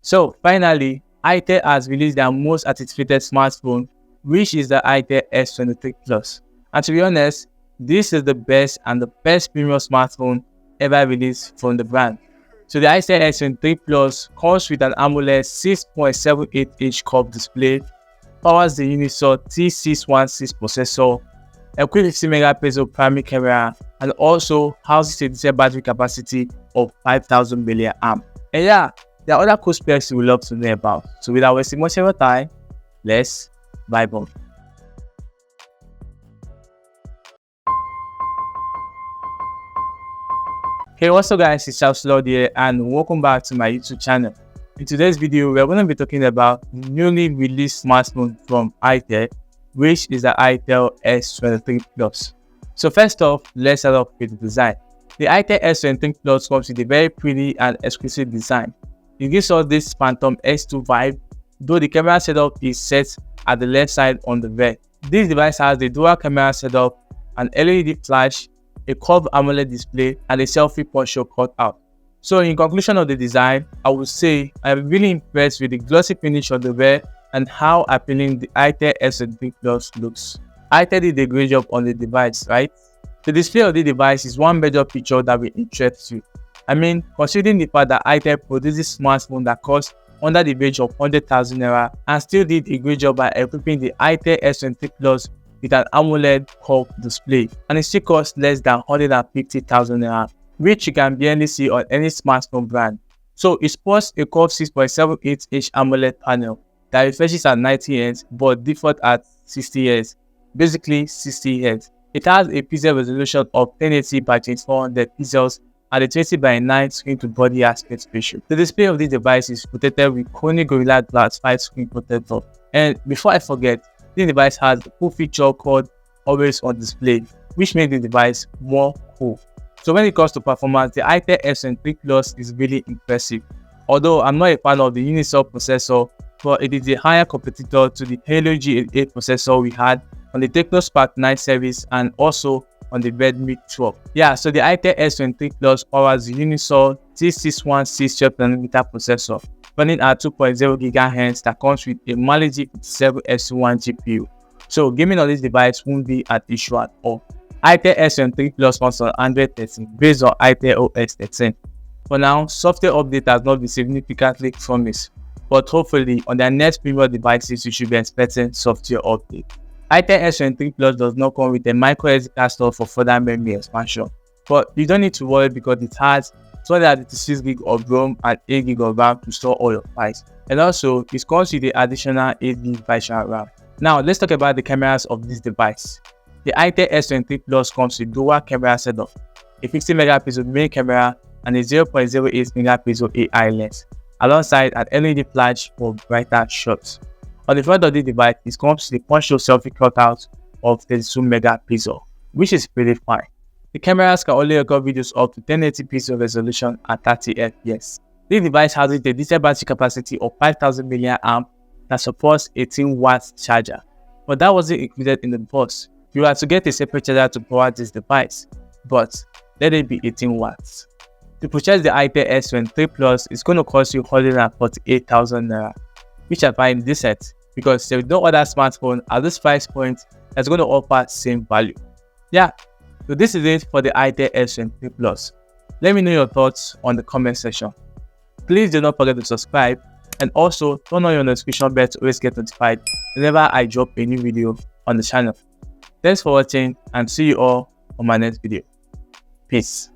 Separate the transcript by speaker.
Speaker 1: So finally, iTel has released their most anticipated smartphone, which is the iTel S23 Plus. And to be honest, this is the best and the best premium smartphone ever released from the brand. So the iTel S23 Plus comes with an AMOLED 6.78-inch curved display, powers the Unisoc T616 processor, a quick 50 megapixel primary camera, and also houses a decent battery capacity of 5000 mAh. And yeah, there are other cool specs you would love to know about. So without wasting much of your time, let's vibe on. Hey, what's up guys, it's Lord here and welcome back to my YouTube channel. In today's video, we're going to be talking about the newly released smartphone from iTel, which is the iTel S23 Plus. So first off, let's start off with the design. The iTel S23 Plus comes with a very pretty and exclusive design. It gives us this Phantom S2 vibe, though the camera setup is set at the left side on the rear. This device has the dual camera setup, an LED flash, a curved AMOLED display, and a selfie posture cutout. So in conclusion of the design, I would say I'm really impressed with the glossy finish of the rear and how appealing the iTel S23 Plus looks. iTel did a great job on the device, right? The display of the device is one major feature that will interest you. I mean, considering the fact that iTel produces smartphone that costs under the range of 100,000 naira and still did a great job by equipping the iTel S23 Plus with an AMOLED curved display, and it still costs less than 150,000 naira, which you can barely see on any smartphone brand. So it sports a curved 6.78-inch AMOLED panel that refreshes at 90 Hz but default at 60 Hz, basically 60 Hz. It has a pixel resolution of 1080 by 2400 pixels and a 20 by 9 screen to body aspect ratio. The display of this device is protected with Corning Gorilla Glass 5 screen protector. And before I forget, this device has a cool feature called Always on Display, which makes the device more cool. So when it comes to performance, the iTel S23 Plus is really impressive. Although I'm not a fan of the Unisoc processor, but it is a higher competitor to the Helio G88 processor we had on the Tecno Spark 9 series and also on the Redmi 12. Yeah, so the iTel S23 Plus powers the Unisoc T616 12nm processor, running at 2.0 GHz that comes with a Mali G57S1 GPU. So gaming on this device won't be an issue at all. iTel S23 Plus runs on Android 13 based on iTel OS 13. For now, software update has not been significantly promised, but hopefully on their next premium devices you should be expecting software update. iTel S23 Plus does not come with a microSD card slot for further memory expansion, but you don't need to worry because it has 256 GB of ROM and 8 GB of RAM to store all your files, and also it comes with the additional 8 GB virtual RAM. Now let's talk about the cameras of this device. The iTel S23 Plus comes with dual camera setup, a 50 megapixel main camera and a 0.08 megapixel AI lens, alongside an LED flash for brighter shots. On the front of the device, it comes with a punch-hole selfie cutout of 32 megapixel, which is pretty fine. The cameras can only record videos up to 1080 pixel resolution at 30 fps. This device has a decent battery capacity of 5000 mAh that supports 18 watt charger, but that wasn't included in the box. You have to get a separate charger to power this device, but let it be 18 watts. To purchase the iTel S23 Plus, it's going to cost you 148,000 naira, which I find decent because there is no other smartphone at this price point that's going to offer same value. Yeah, so this is it for the iTel S23 Plus. Let me know your thoughts on the comment section. Please do not forget to subscribe and also turn on your notification bell to always get notified whenever I drop a new video on the channel. Thanks for watching and see you all on my next video. Peace.